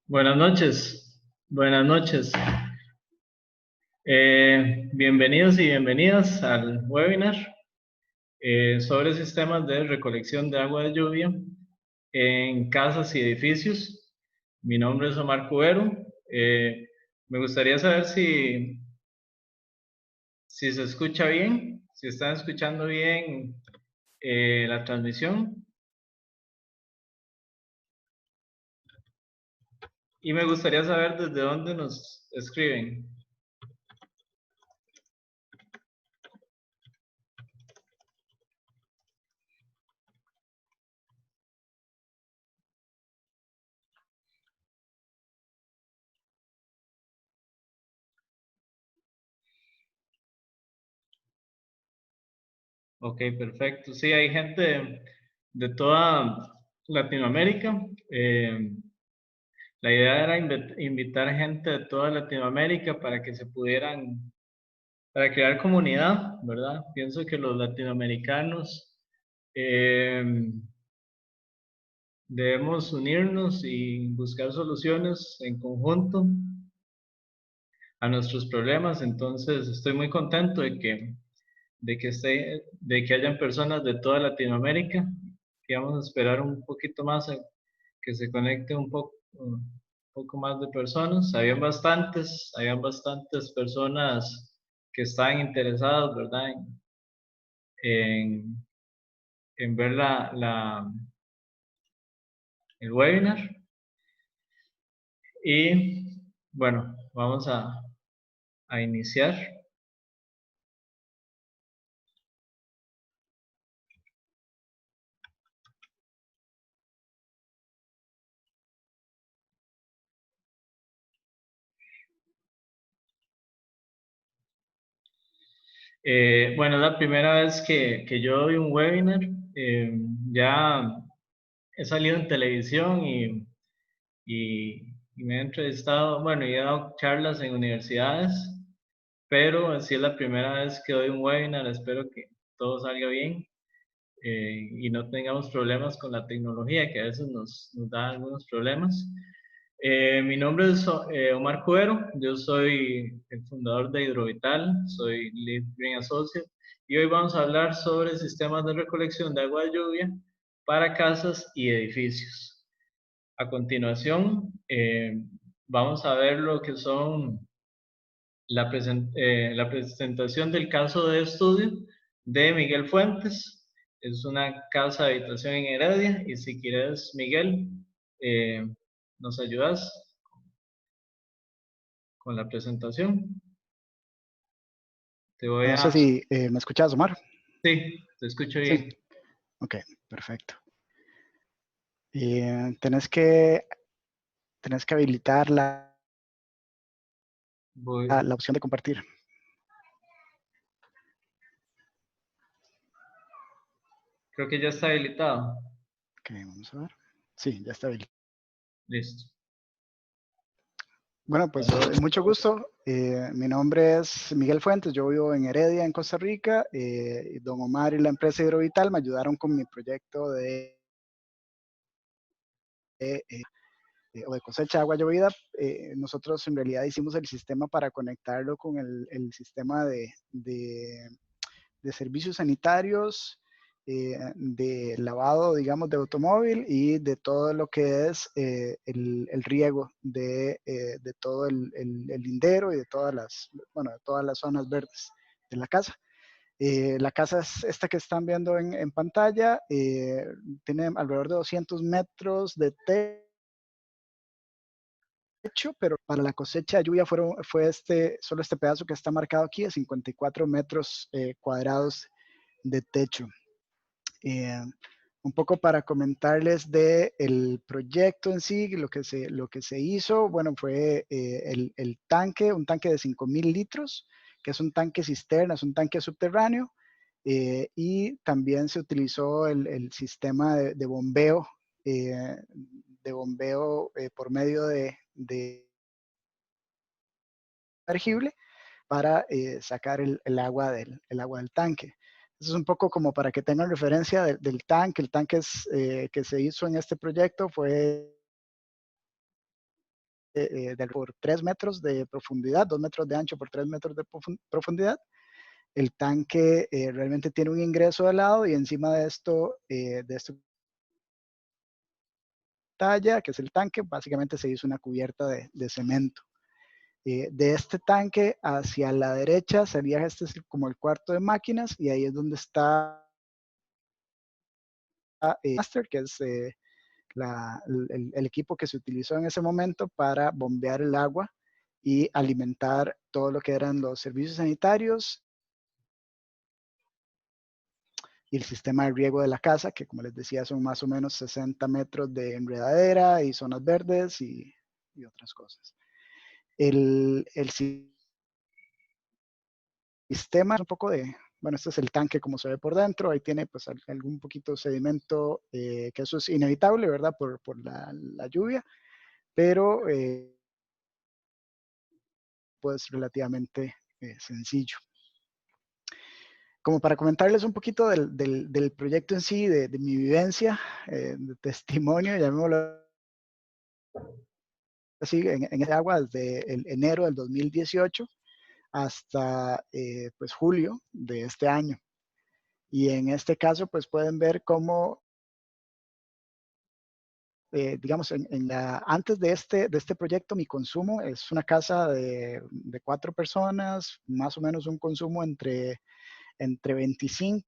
Buenas noches, buenas noches. Bienvenidos y bienvenidas al webinar sobre sistemas de recolección de agua de lluvia en casas y edificios. Mi nombre es Omar Cubero. Me gustaría saber si se escucha bien, si están escuchando bien la transmisión. Y me gustaría saber desde dónde nos escriben. Ok, perfecto. Sí, hay gente de toda Latinoamérica. La idea era invitar gente de toda Latinoamérica para que se pudieran, para crear comunidad, ¿verdad? Pienso que los latinoamericanos eh, debemos unirnos y buscar soluciones en conjunto a nuestros problemas. Entonces, estoy muy contento de que hayan personas de toda Latinoamérica, que vamos a esperar un poquito más a que se conecte un poco más de personas. Habían bastantes personas que estaban interesadas, ¿verdad? En, en ver el webinar. Y bueno, vamos a iniciar. Bueno, es la primera vez que yo doy un webinar. Eh, ya he salido en televisión y me he entrevistado, bueno, y he dado charlas en universidades, pero sí es la primera vez que doy un webinar. Espero que todo salga bien y no tengamos problemas con la tecnología, que a veces nos da algunos problemas. Mi nombre es Omar Cuero, yo soy el fundador de Hidrovital, soy Lead Green Associate y hoy vamos a hablar sobre sistemas de recolección de agua de lluvia para casas y edificios. A continuación, vamos a ver lo que son la presentación del caso de estudio de Miguel Fuentes. Es una casa de habitación en Heredia y si quieres, Miguel, eh, nos ayudas con la presentación. Te voy No sé a... si me escuchas, Omar. Sí, te escucho Sí, bien. ok, perfecto. Y tenés que habilitar Voy, la opción de compartir. creo que ya está habilitado. Ok, vamos a ver. Sí, ya está habilitado. Listo. Bueno, pues mucho gusto. Mi nombre es Miguel Fuentes, yo vivo en Heredia, en Costa Rica. Don Omar y la empresa Hidrovital me ayudaron con mi proyecto o de cosecha de agua llovida. Nosotros en realidad hicimos el sistema para conectarlo con el sistema de servicios sanitarios, de lavado, digamos, de automóvil y de todo lo que es el riego de todo el lindero y de de todas las zonas verdes de la casa. La casa es esta que están viendo en pantalla, tiene alrededor de 200 metros de techo, pero para la cosecha de lluvia fue solo este pedazo que está marcado aquí, de 54 metros cuadrados de techo. Eh, un poco para comentarles del proyecto en sí, lo que se hizo, bueno, fue el tanque, un tanque de 5.000 litros, que es un tanque cisterna, es un tanque subterráneo, y también se utilizó el sistema eh, de bombeo por medio de sumergible para sacar el agua del tanque. Eso es un poco como para que tengan referencia del tanque. El tanque que se hizo en este proyecto fue por 3 metros de profundidad, 2 metros de ancho por 3 metros de profundidad. El tanque realmente tiene un ingreso de lado y encima de esto, talla, que es el tanque, básicamente se hizo una cubierta de cemento. De este tanque hacia la derecha sería este es como el cuarto de máquinas y ahí es donde está Master, que es el equipo que se utilizó en ese momento para bombear el agua y alimentar todo lo que eran los servicios sanitarios y el sistema de riego de la casa, que como les decía son más o menos 60 metros de enredadera y zonas verdes y otras cosas. El sistema es un poco de, bueno, este es el tanque como se ve por dentro, ahí tiene pues algún poquito de sedimento, que eso es inevitable, ¿verdad? Por la lluvia, pero pues relativamente sencillo. Como para comentarles un poquito del proyecto en sí, de mi vivencia, de testimonio, llamémoslo así, en ese agua desde enero del 2018 hasta pues julio de este año. Y en este caso, pues pueden ver cómo, digamos, antes de este proyecto, mi consumo es una casa de 4 personas, más o menos un consumo entre 25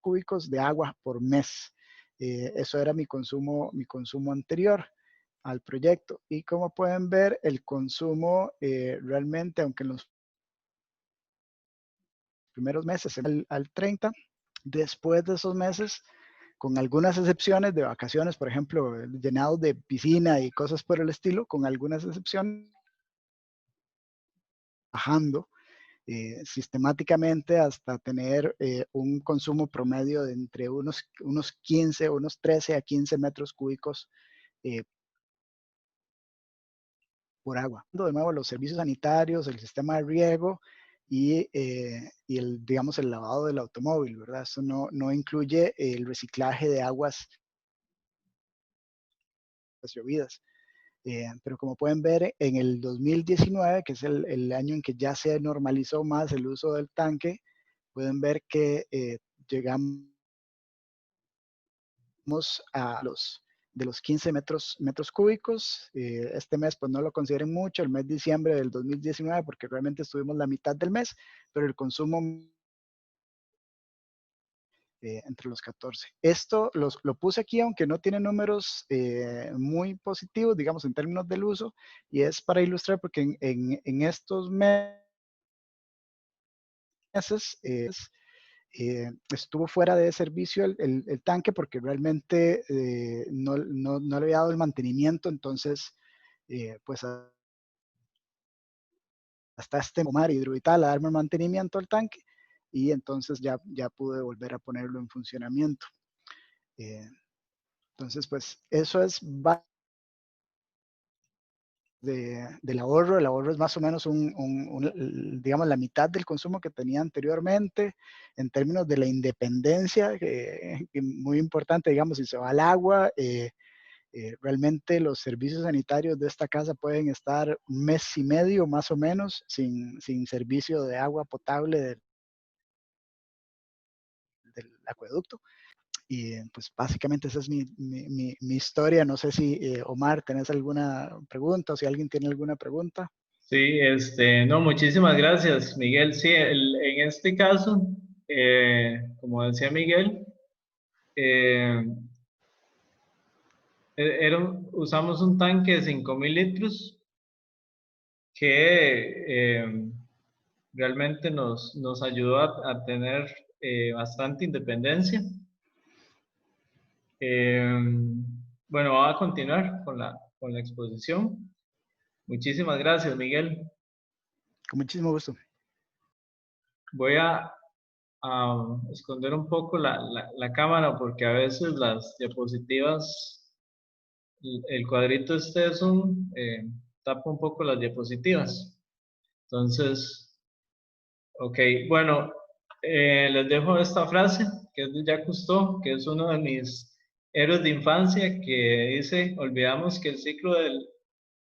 cúbicos de agua por mes. Eso era mi consumo anterior al proyecto. Y como pueden ver, el consumo realmente, aunque en los primeros meses al 30, después de esos meses, con algunas excepciones de vacaciones, por ejemplo, llenado de piscina y cosas por el estilo, con algunas excepciones, bajando sistemáticamente hasta tener un consumo promedio de entre unos 15, unos 13 a 15 metros cúbicos eh, por agua. De nuevo, los servicios sanitarios, el sistema de riego y digamos, el lavado del automóvil, ¿verdad? Eso no incluye el reciclaje de aguas llovidas. Pero como pueden ver, en el 2019, que es el año en que ya se normalizó más el uso del tanque, pueden ver que llegamos a de los 15 metros cúbicos. Este mes pues no lo consideren mucho, el mes de diciembre del 2019, porque realmente estuvimos la mitad del mes, pero el consumo entre los 14. Esto lo puse aquí, aunque no tiene números muy positivos, digamos, en términos del uso, y es para ilustrar porque en estos meses estuvo fuera de servicio el tanque porque realmente no le había dado el mantenimiento, entonces, pues hasta este mar hidrovital a darme mantenimiento al tanque y entonces ya pude volver a ponerlo en funcionamiento. Eh, entonces, pues eso es del ahorro. El ahorro es más o menos digamos, la mitad del consumo que tenía anteriormente. En términos de la independencia, que muy importante, digamos, si se va al agua, realmente los servicios sanitarios de esta casa pueden estar un mes y medio más o menos sin servicio de agua potable del acueducto. Y pues básicamente esa es mi historia. No sé si Omar, ¿tenés alguna pregunta o si alguien tiene alguna pregunta? Sí, no, muchísimas gracias, Miguel. Sí, en este caso, como decía Miguel, eh, usamos un tanque de 5.000 litros que realmente nos ayudó a tener bastante independencia. Bueno, voy a continuar con la exposición. Muchísimas gracias, Miguel. Con muchísimo gusto. Voy a esconder un poco la cámara porque a veces las diapositivas, el cuadrito este de Zoom tapa un poco las diapositivas. Entonces, ok, bueno, les dejo esta frase que es de Jacques Cousteau, que es uno de mis héroes de infancia que dice, olvidamos que el ciclo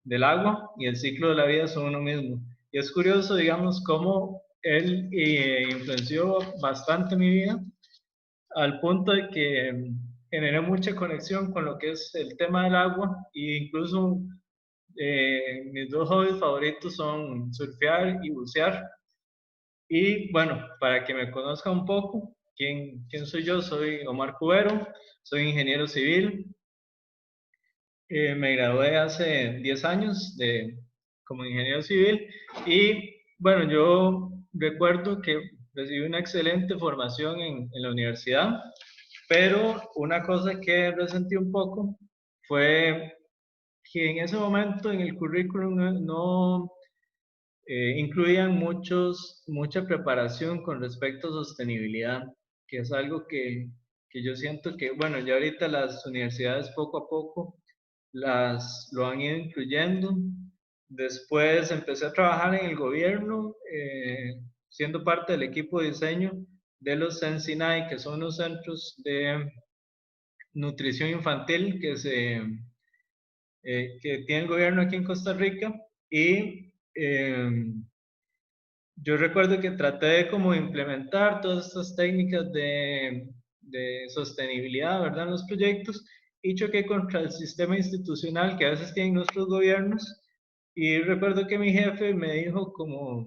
del agua y el ciclo de la vida son uno mismo. Y es curioso, digamos, cómo él influenció bastante mi vida al punto de que generé mucha conexión con lo que es el tema del agua e incluso mis dos hobbies favoritos son surfear y bucear. Y bueno, para que me conozca un poco, ¿quién soy yo? Soy Omar Cubero, soy ingeniero civil. Me gradué hace 10 años como ingeniero civil y bueno, yo recuerdo que recibí una excelente formación en la universidad, pero una cosa que resentí un poco fue que en ese momento en el currículum no incluían mucha preparación con respecto a sostenibilidad, que es algo que yo siento que, bueno, ya ahorita las universidades poco a poco lo han ido incluyendo. Después empecé a trabajar en el gobierno, siendo parte del equipo de diseño de los Sensinai, que son los centros de nutrición infantil que tiene el gobierno aquí en Costa Rica. Y yo recuerdo que traté de como implementar todas estas técnicas de sostenibilidad, ¿verdad?, en los proyectos y choqué contra el sistema institucional que a veces tienen nuestros gobiernos. Y recuerdo que mi jefe me dijo como,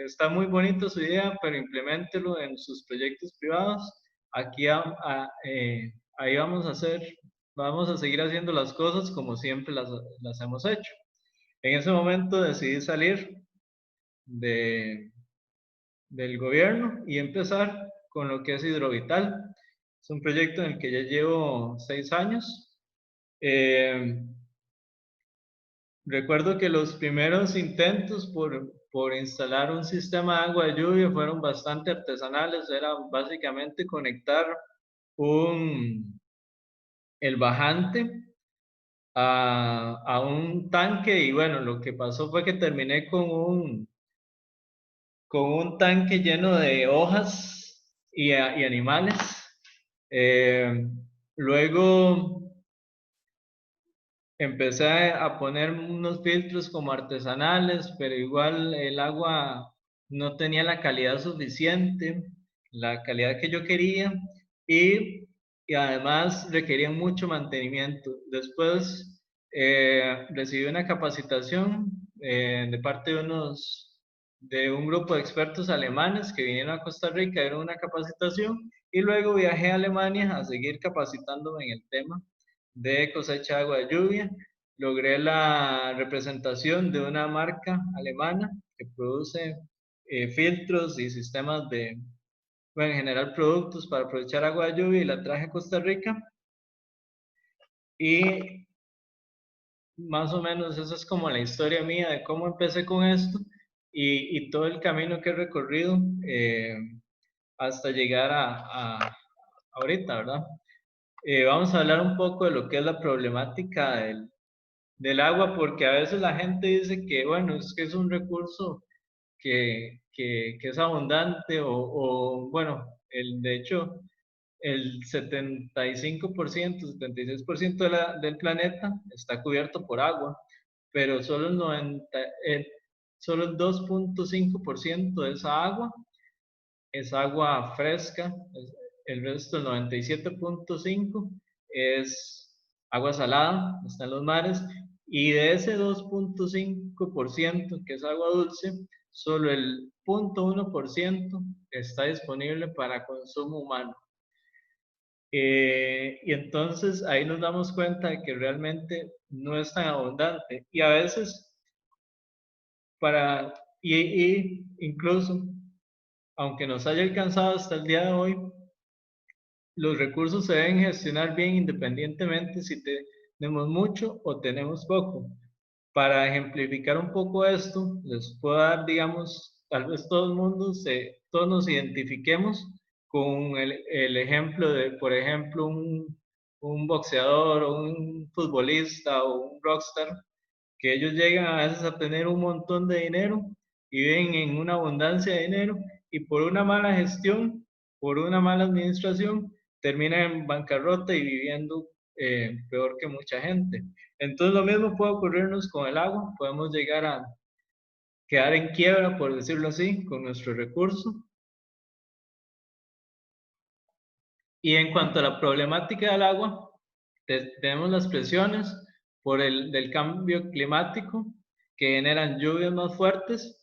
está muy bonito su idea, pero implementelo en sus proyectos privados. Aquí ahí vamos a seguir haciendo las cosas como siempre las hemos hecho. En ese momento decidí salir de, del gobierno y empezar con lo que es Hidrovital. Es un proyecto en el que ya llevo 6 años. Eh, Recuerdo que los primeros intentos por instalar un sistema de agua de lluvia fueron bastante artesanales. Era básicamente conectar el bajante a un tanque y bueno, lo que pasó fue que terminé con un tanque lleno de hojas y animales. Eh, Luego empecé a poner unos filtros como artesanales, pero igual el agua no tenía la calidad suficiente, la calidad que yo quería y además requerían mucho mantenimiento. Después recibí una capacitación de parte de un grupo de expertos alemanes que vinieron a Costa Rica, dieron una capacitación y luego viajé a Alemania a seguir capacitándome en el tema de cosecha de agua de lluvia. Logré la representación de una marca alemana que produce filtros y sistemas bueno, en general productos para aprovechar agua de lluvia y la traje a Costa Rica. Y más o menos esa es como la historia mía de cómo empecé con esto y todo el camino que he recorrido hasta llegar a ahorita, ¿verdad? Vamos a hablar un poco de lo que es la problemática del agua, porque a veces la gente dice que, bueno, es que es un recurso que es abundante bueno, de hecho, el 75%, 76% del planeta está cubierto por agua, pero solo el 2,5% de esa agua es agua fresca, el resto, el 97,5% es agua salada, está en los mares, y de ese 2,5% que es agua dulce, solo el 0,1% está disponible para consumo humano. Y entonces ahí nos damos cuenta de que realmente no es tan abundante. Y a veces, y incluso, aunque nos haya alcanzado hasta el día de hoy, los recursos se deben gestionar bien independientemente si tenemos mucho o tenemos poco. Para ejemplificar un poco esto, les puedo dar, digamos, tal vez todos nos identifiquemos con el ejemplo de, por ejemplo, un boxeador o un futbolista o un rockstar, que ellos llegan a veces a tener un montón de dinero y viven en una abundancia de dinero y por una mala gestión, por una mala administración, termina en bancarrota y viviendo peor que mucha gente. Entonces lo mismo puede ocurrirnos con el agua, podemos llegar a quedar en quiebra, por decirlo así, con nuestro recurso. Y en cuanto a la problemática del agua, tenemos las presiones del cambio climático que generan lluvias más fuertes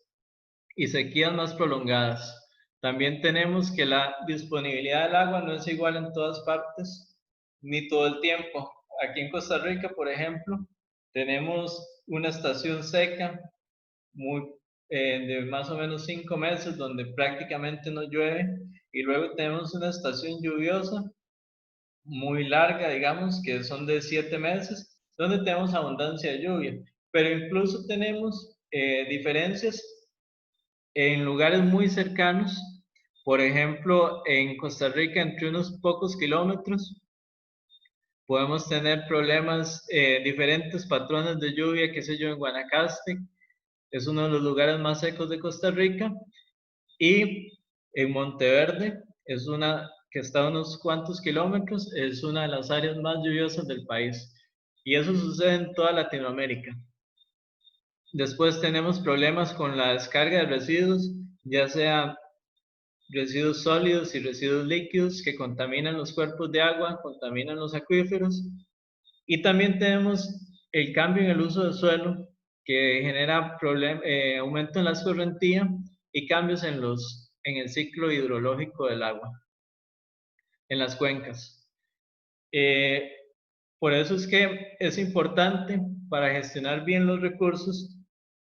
y sequías más prolongadas. También tenemos que la disponibilidad del agua no es igual en todas partes ni todo el tiempo. Aquí en Costa Rica, por ejemplo, tenemos una estación seca muy, de más o menos 5 meses donde prácticamente no llueve, y luego tenemos una estación lluviosa muy larga, digamos, que son de 7 meses, donde tenemos abundancia de lluvia. Pero incluso tenemos diferencias en lugares muy cercanos. Por ejemplo, en Costa Rica, entre unos pocos kilómetros, podemos tener problemas, diferentes patrones de lluvia, qué sé yo, en Guanacaste, es uno de los lugares más secos de Costa Rica, y en Monteverde, es una que está a unos cuantos kilómetros, es una de las áreas más lluviosas del país. Y eso sucede en toda Latinoamérica. Después tenemos problemas con la descarga de residuos, ya sea residuos sólidos y residuos líquidos que contaminan los cuerpos de agua, contaminan los acuíferos. Y también tenemos el cambio en el uso del suelo, que genera aumento en la escorrentía y cambios en el ciclo hidrológico del agua, en las cuencas. Eh, por eso es que es importante, para gestionar bien los recursos,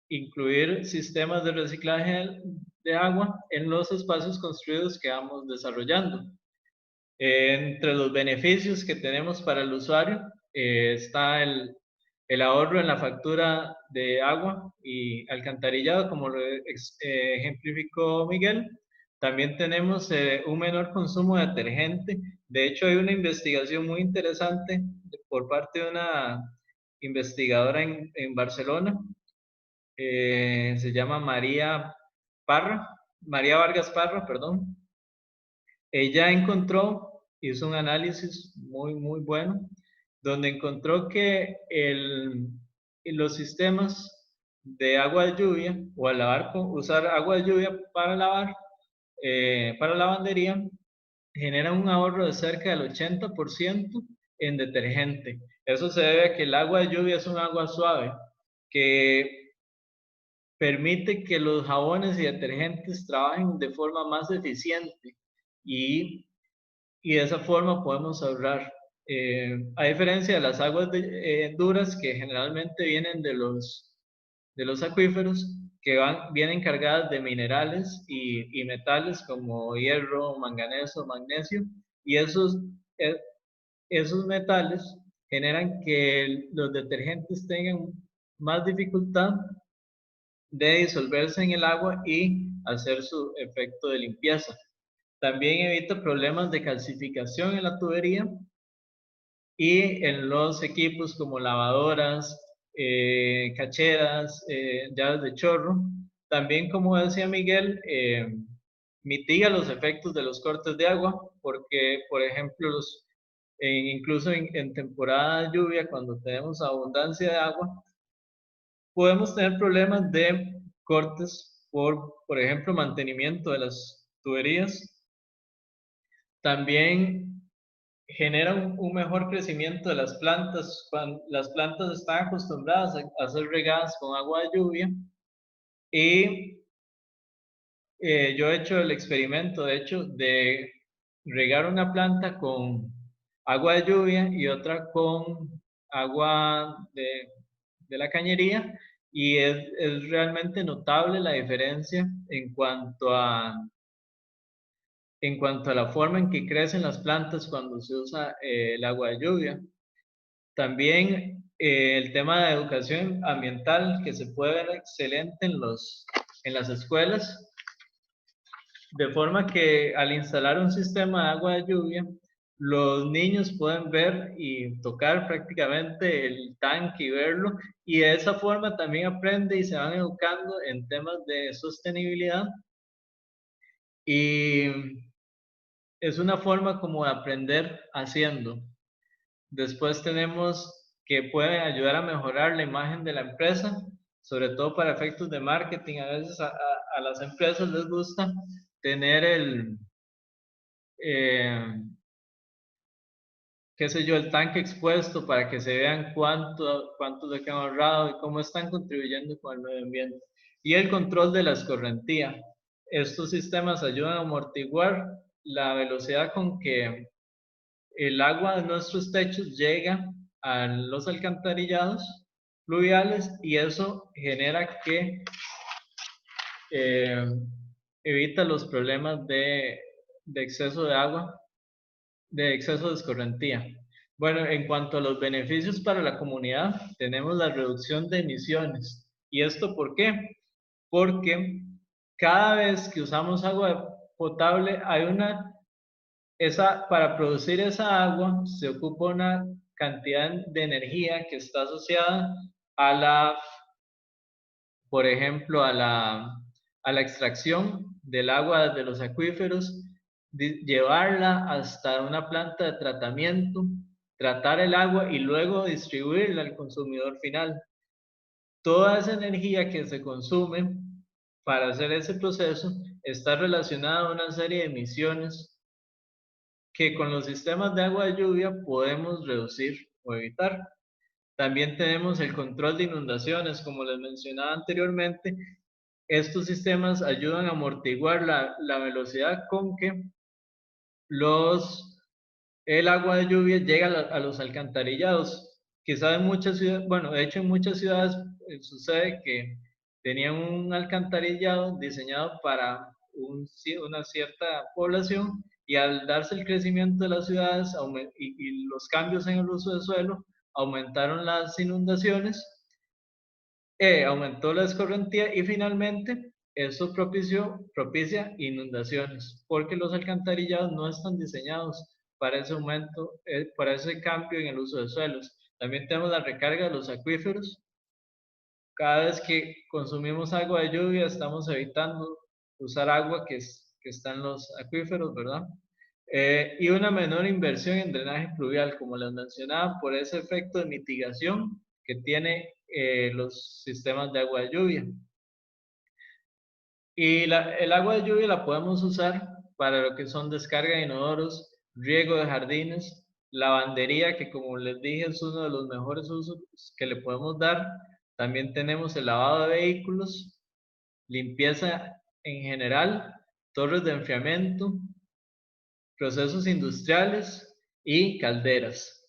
incluir sistemas de reciclaje de agua en los espacios construidos que vamos desarrollando. Entre los beneficios que tenemos para el usuario está el ahorro en la factura de agua y alcantarillado, como lo ejemplificó Miguel. También tenemos un menor consumo de detergente. De hecho, hay una investigación muy interesante por parte de una investigadora en Barcelona, se llama María Vargas Parra, perdón. Ella hizo un análisis muy bueno, donde encontró que los sistemas de agua de lluvia, o al usar agua de lluvia para lavar, para lavandería, generan un ahorro de cerca del 80% en detergente. Eso se debe a que el agua de lluvia es un agua suave, que permite que los jabones y detergentes trabajen de forma más eficiente, y de esa forma podemos ahorrar. A diferencia de las aguas duras, que generalmente vienen de los acuíferos, que vienen cargadas de minerales y metales como hierro, manganeso, magnesio, y eh, esos metales generan que los detergentes tengan más dificultad de disolverse en el agua y hacer su efecto de limpieza. También evita problemas de calcificación en la tubería y en los equipos como lavadoras, cacheras, llaves de chorro. También, como decía Miguel, mitiga los efectos de los cortes de agua, porque, por ejemplo, incluso en temporada de lluvia, cuando tenemos abundancia de agua, podemos tener problemas de cortes por ejemplo, mantenimiento de las tuberías. También genera un mejor crecimiento de las plantas. Cuando las plantas están acostumbradas a ser regadas con agua de lluvia, y yo he hecho el experimento, de hecho, de regar una planta con agua de lluvia y otra con agua de la cañería, y es realmente notable la diferencia en cuanto a la forma en que crecen las plantas cuando se usa el agua de lluvia. También el tema de educación ambiental, que se puede ver excelente en las escuelas, de forma que al instalar un sistema de agua de lluvia, los niños pueden ver y tocar prácticamente el tanque y verlo, y de esa forma también aprende y se van educando en temas de sostenibilidad. Y es una forma como de aprender haciendo. Después tenemos que pueden ayudar a mejorar la imagen de la empresa, sobre todo para efectos de marketing. A veces a las empresas les gusta tener eh, qué sé yo, el tanque expuesto para que se vean cuánto le han ahorrado y cómo están contribuyendo con el medio ambiente. Y el control de la escorrentía. Estos sistemas ayudan a amortiguar la velocidad con que el agua de nuestros techos llega a los alcantarillados fluviales y eso genera que eh, evita los problemas de exceso de agua, de exceso de escorrentía. Bueno, en cuanto a los beneficios para la comunidad, tenemos la reducción de emisiones. ¿Y esto por qué? Porque cada vez que usamos agua potable hay para producir esa agua se ocupa una cantidad de energía que está asociada a por ejemplo, a la extracción del agua de los acuíferos, llevarla hasta una planta de tratamiento, tratar el agua y luego distribuirla al consumidor final. Toda esa energía que se consume para hacer ese proceso está relacionada a una serie de emisiones que con los sistemas de agua de lluvia podemos reducir o evitar. También tenemos el control de inundaciones, como les mencionaba anteriormente. Estos sistemas ayudan a amortiguar la velocidad con que el agua de lluvia llega a los alcantarillados. Quizás en muchas ciudades, bueno, de hecho en muchas ciudades sucede que tenían un alcantarillado diseñado para una cierta población y al darse el crecimiento de las ciudades y los cambios en el uso del suelo, aumentaron las inundaciones, aumentó la escorrentía y finalmente eso propicia inundaciones porque los alcantarillados no están diseñados para ese aumento, para ese cambio en el uso de suelos. También tenemos la recarga de los acuíferos. Cada vez que consumimos agua de lluvia estamos evitando usar agua que está en los acuíferos, ¿verdad? Y una menor inversión en drenaje pluvial, como les mencionaba, por ese efecto de mitigación que tiene los sistemas de agua de lluvia. Y el agua de lluvia la podemos usar para lo que son descarga de inodoros, riego de jardines, lavandería, que como les dije es uno de los mejores usos que le podemos dar. También tenemos el lavado de vehículos, limpieza en general, torres de enfriamiento, procesos industriales y calderas.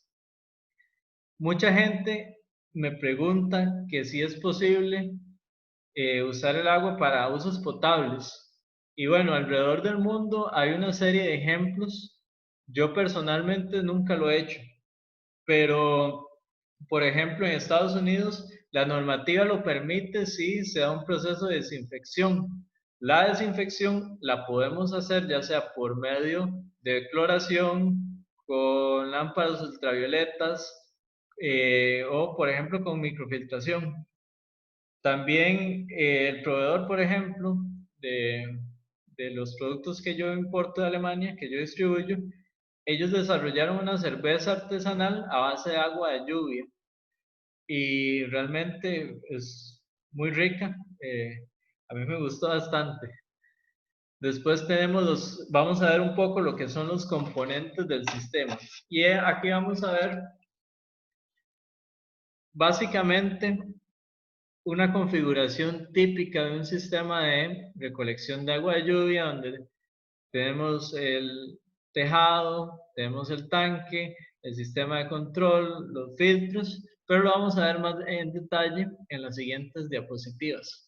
Mucha gente me pregunta que si es posible usar el agua para usos potables. Y bueno, alrededor del mundo hay una serie de ejemplos. Yo personalmente nunca lo he hecho, pero por ejemplo en Estados Unidos la normativa lo permite si se da un proceso de desinfección. La desinfección la podemos hacer ya sea por medio de cloración, con lámparas ultravioletas o por ejemplo con microfiltración. También el proveedor, por ejemplo, de los productos que yo importo de Alemania, que yo distribuyo, ellos desarrollaron una cerveza artesanal a base de agua de lluvia y realmente es muy rica. A mí me gustó bastante. Después vamos a ver un poco lo que son los componentes del sistema. Y aquí vamos a ver básicamente una configuración típica de un sistema de recolección de agua de lluvia donde tenemos el tejado, tenemos el tanque, el sistema de control, los filtros, pero lo vamos a ver más en detalle en las siguientes diapositivas.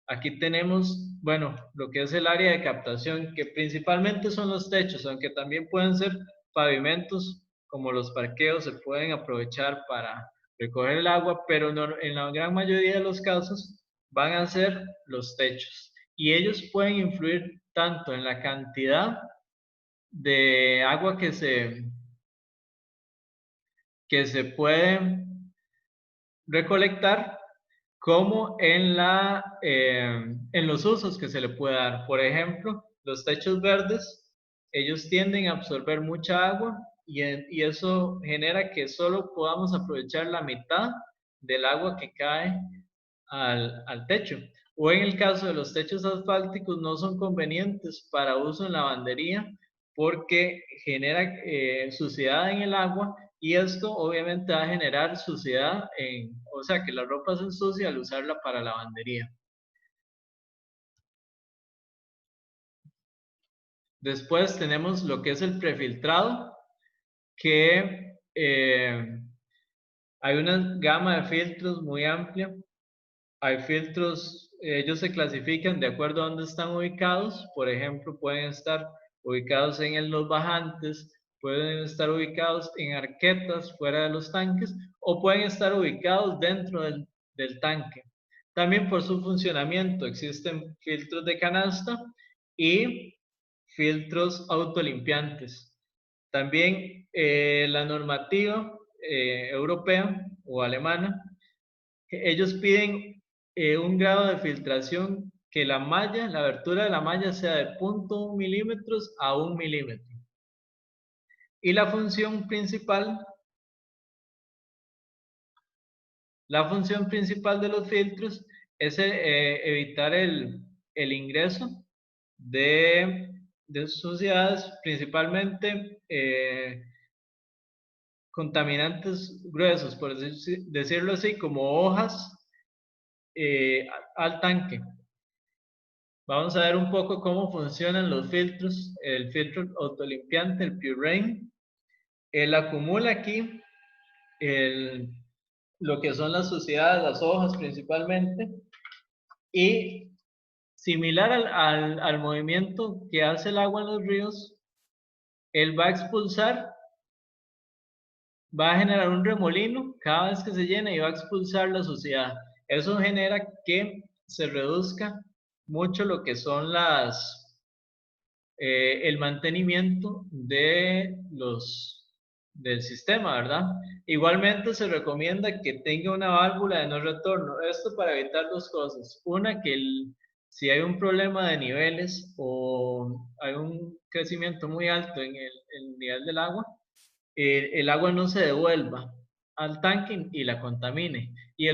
Aquí tenemos, bueno, lo que es el área de captación, que principalmente son los techos, aunque también pueden ser pavimentos, como los parqueos, se pueden aprovechar para recoger el agua, pero en la gran mayoría de los casos van a ser los techos. Y ellos pueden influir tanto en la cantidad de agua que se puede recolectar como en los usos que se le puede dar. Por ejemplo, los techos verdes ellos tienden a absorber mucha agua y eso genera que solo podamos aprovechar la mitad del agua que cae al techo. O en el caso de los techos asfálticos no son convenientes para uso en lavandería porque genera suciedad en el agua y esto obviamente va a generar suciedad o sea que la ropa se ensucia al usarla para lavandería. Después tenemos lo que es el prefiltrado, que hay una gama de filtros muy amplia. Hay filtros, ellos se clasifican de acuerdo a dónde están ubicados. Por ejemplo, pueden estar ubicados en los bajantes, pueden estar ubicados en arquetas fuera de los tanques o pueden estar ubicados dentro del tanque. También por su funcionamiento existen filtros de canasta y filtros autolimpiantes. También la normativa europea o alemana, ellos piden un grado de filtración que la malla, la abertura de la malla sea de 0.1 milímetros a 1 milímetro. Y la función principal de los filtros es evitar el ingreso de suciedades, principalmente contaminantes gruesos, por decirlo así, como hojas al tanque. Vamos a ver un poco cómo funcionan los filtros. El filtro autolimpiante, el Pure Rain, él acumula aquí lo que son las suciedades, las hojas principalmente, y similar al movimiento que hace el agua en los ríos, él va a expulsar, va a generar un remolino cada vez que se llena y va a expulsar la suciedad. Eso genera que se reduzca mucho lo que son el mantenimiento del sistema, ¿verdad? Igualmente se recomienda que tenga una válvula de no retorno. Esto para evitar dos cosas. Una, que si hay un problema de niveles o hay un crecimiento muy alto en el nivel del agua, el agua no se devuelva al tanque y la contamine. Y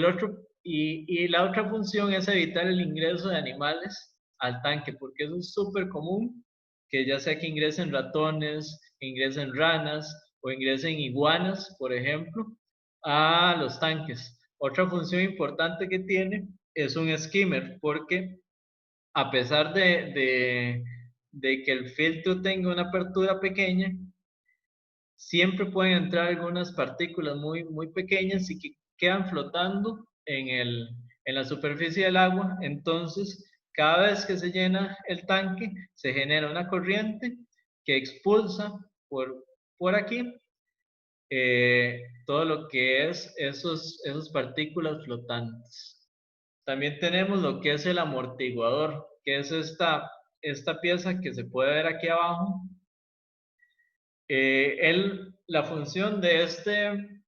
la otra función es evitar el ingreso de animales al tanque, porque eso es súper común, que ya sea que ingresen ratones, ingresen ranas o ingresen iguanas, por ejemplo, a los tanques. Otra función importante que tiene es un skimmer, porque a pesar de que el filtro tenga una apertura pequeña, siempre pueden entrar algunas partículas muy pequeñas y que quedan flotando en la superficie del agua. Entonces, cada vez que se llena el tanque, se genera una corriente que expulsa por aquí todo lo que es esas partículas flotantes. También tenemos lo que es el amortiguador, que es esta pieza que se puede ver aquí abajo. La función de este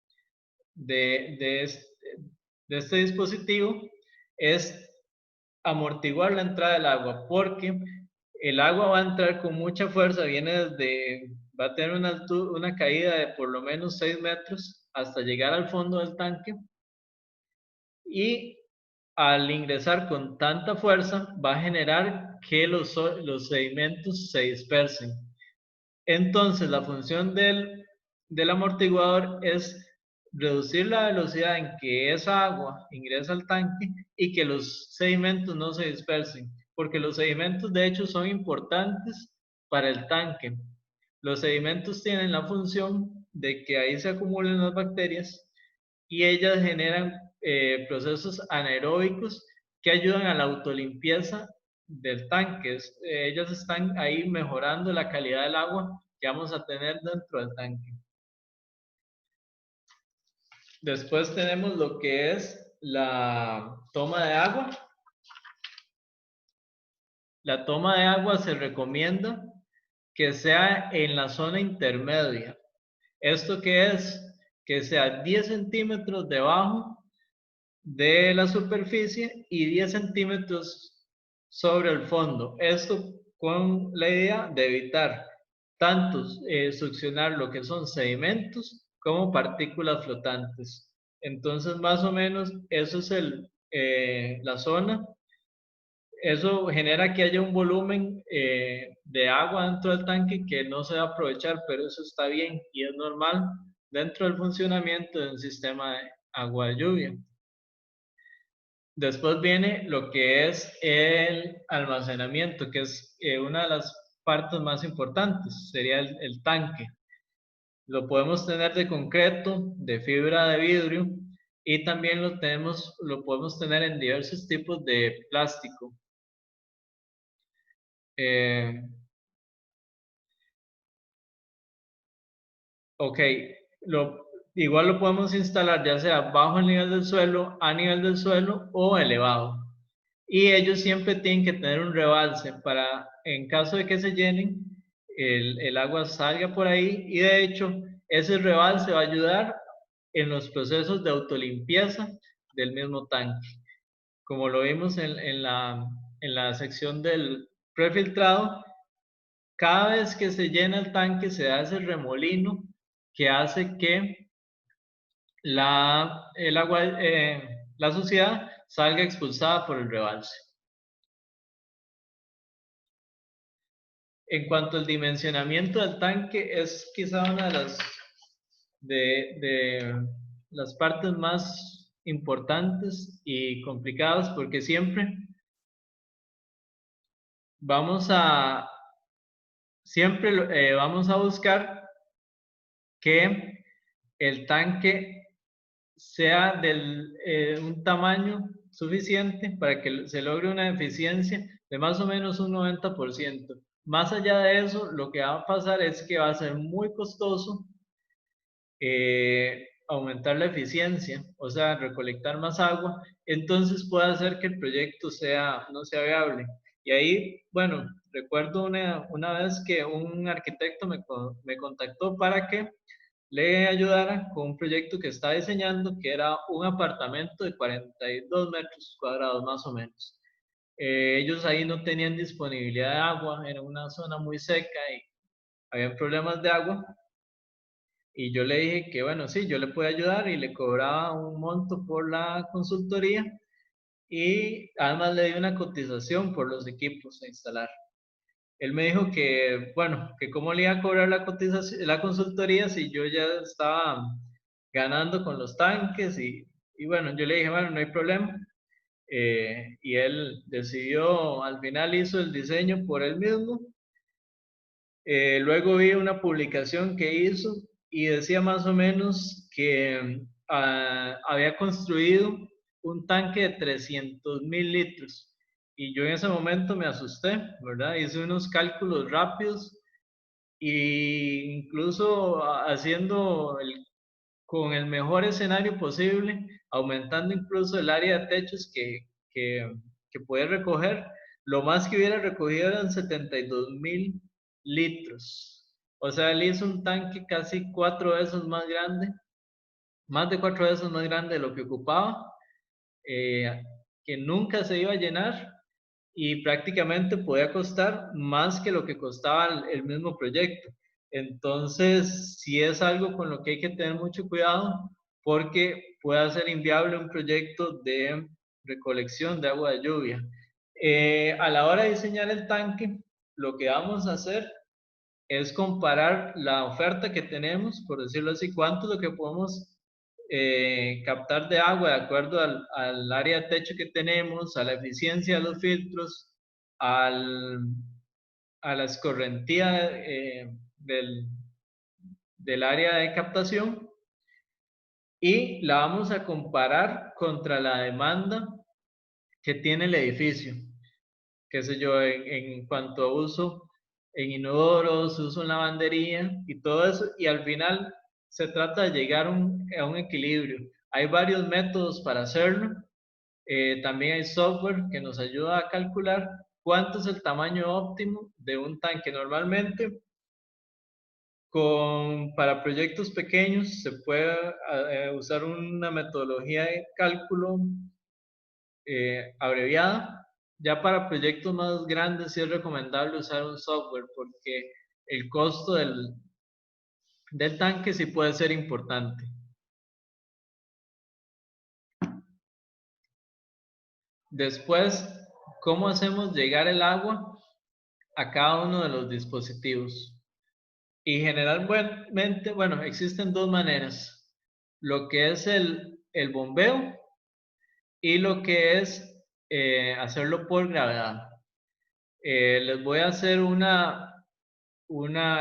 dispositivo es amortiguar la entrada del agua, porque el agua va a entrar con mucha fuerza, va a tener una caída de por lo menos 6 metros hasta llegar al fondo del tanque, y al ingresar con tanta fuerza va a generar que los sedimentos se dispersen. Entonces, la función del amortiguador es reducir la velocidad en que esa agua ingresa al tanque y que los sedimentos no se dispersen, porque los sedimentos de hecho son importantes para el tanque. Los sedimentos tienen la función de que ahí se acumulen las bacterias y ellas generan procesos anaeróbicos que ayudan a la autolimpieza del tanque. Ellas están ahí mejorando la calidad del agua que vamos a tener dentro del tanque. Después tenemos lo que es la toma de agua. La toma de agua se recomienda que sea en la zona intermedia. ¿Esto qué es? Que sea 10 centímetros debajo de la superficie y 10 centímetros sobre el fondo. Esto con la idea de evitar tanto succionar lo que son sedimentos como partículas flotantes. Entonces, más o menos, eso es la zona. Eso genera que haya un volumen de agua dentro del tanque que no se va a aprovechar, pero eso está bien y es normal dentro del funcionamiento de un sistema de agua de lluvia. Después viene lo que es el almacenamiento, que es una de las partes más importantes, sería el tanque. Lo podemos tener de concreto, de fibra de vidrio y también lo podemos tener en diversos tipos de plástico. Eh, ok, igual lo podemos instalar ya sea bajo el nivel del suelo, a nivel del suelo o elevado. Y ellos siempre tienen que tener un rebalse para, en caso de que se llenen, el agua salga por ahí y de hecho ese rebalse va a ayudar en los procesos de autolimpieza del mismo tanque. Como lo vimos en la sección del prefiltrado, cada vez que se llena el tanque se da ese remolino que hace que el agua, la suciedad salga expulsada por el rebalse. En cuanto al dimensionamiento del tanque, es quizá una de las partes más importantes y complicadas porque vamos a, siempre vamos a buscar que el tanque sea de un tamaño suficiente para que se logre una eficiencia de más o menos un 90%. Más allá de eso, lo que va a pasar es que va a ser muy costoso aumentar la eficiencia, o sea, recolectar más agua, entonces puede hacer que el proyecto no sea viable. Y ahí, bueno, recuerdo una vez que un arquitecto me contactó para que le ayudara con un proyecto que está diseñando, que era un apartamento de 42 metros cuadrados más o menos. Ellos ahí no tenían disponibilidad de agua, era una zona muy seca y había problemas de agua. Y yo le dije que, bueno, sí, yo le puedo ayudar y le cobraba un monto por la consultoría y además le di una cotización por los equipos a instalar. Él me dijo que, bueno, que cómo le iba a cobrar la cotización, la consultoría si yo ya estaba ganando con los tanques y bueno, yo le dije, bueno, no hay problema. Y él decidió, al final hizo el diseño por él mismo. Luego vi una publicación que hizo y decía más o menos que había construido un tanque de 300.000 litros. Y yo en ese momento me asusté, ¿verdad? Hice unos cálculos rápidos e incluso haciendo con el mejor escenario posible, aumentando incluso el área de techos que puede recoger. Lo más que hubiera recogido eran 72.000 litros. O sea, él hizo un tanque casi 4 veces más grande, más de 4 veces más grande de lo que ocupaba, eh, que nunca se iba a llenar y prácticamente podía costar más que lo que costaba el mismo proyecto. Entonces, sí es algo con lo que hay que tener mucho cuidado porque puede ser inviable un proyecto de recolección de agua de lluvia. A la hora de diseñar el tanque, lo que vamos a hacer es comparar la oferta que tenemos, por decirlo así, cuánto es lo que podemos captar de agua de acuerdo al área de techo que tenemos, a la eficiencia de los filtros, al, a la escorrentía del área de captación y la vamos a comparar contra la demanda que tiene el edificio, qué sé yo, en cuanto a uso en inodoros, uso en lavandería y todo eso, y al final se trata de llegar a un equilibrio. Hay varios métodos para hacerlo. También hay software que nos ayuda a calcular cuánto es el tamaño óptimo de un tanque. Normalmente, para proyectos pequeños se puede usar una metodología de cálculo abreviada. Ya para proyectos más grandes sí es recomendable usar un software porque el costo del tanque sí puede ser importante. Después, ¿cómo hacemos llegar el agua a cada uno de los dispositivos? Y generalmente, bueno, existen dos maneras. Lo que es el bombeo y lo que es hacerlo por gravedad. Les voy a hacer una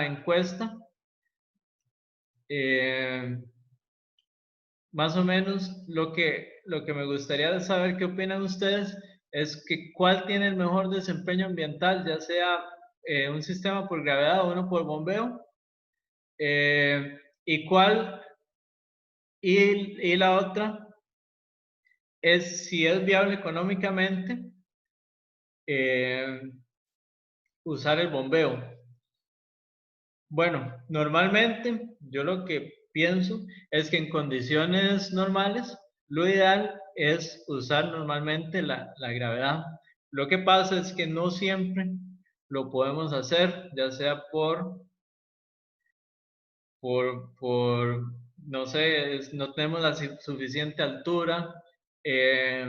encuesta. Más o menos lo que me gustaría saber qué opinan ustedes es que cuál tiene el mejor desempeño ambiental, ya sea un sistema por gravedad o uno por bombeo, y cuál, y la otra es si es viable económicamente eh, usar el bombeo. Bueno, normalmente yo lo que pienso es que en condiciones normales lo ideal es usar normalmente la gravedad. Lo que pasa es que no siempre lo podemos hacer, ya sea por no sé, no tenemos la suficiente altura, eh,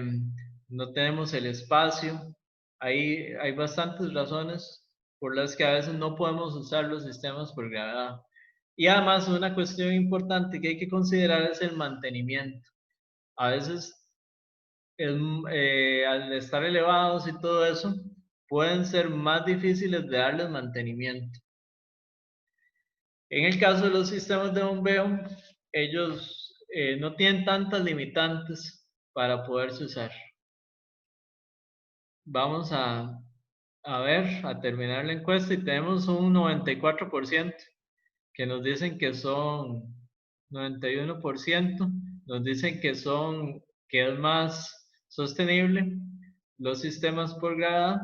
no tenemos el espacio. Hay bastantes razones por las que a veces no podemos usar los sistemas por gravedad. Y además una cuestión importante que hay que considerar es el mantenimiento. A veces al estar elevados y todo eso, pueden ser más difíciles de darles mantenimiento. En el caso de los sistemas de bombeo, ellos no tienen tantas limitantes para poderse usar. Vamos a ver, a terminar la encuesta y tenemos un 94% que nos dicen que son 91%, nos dicen que es más sostenible los sistemas por gravedad.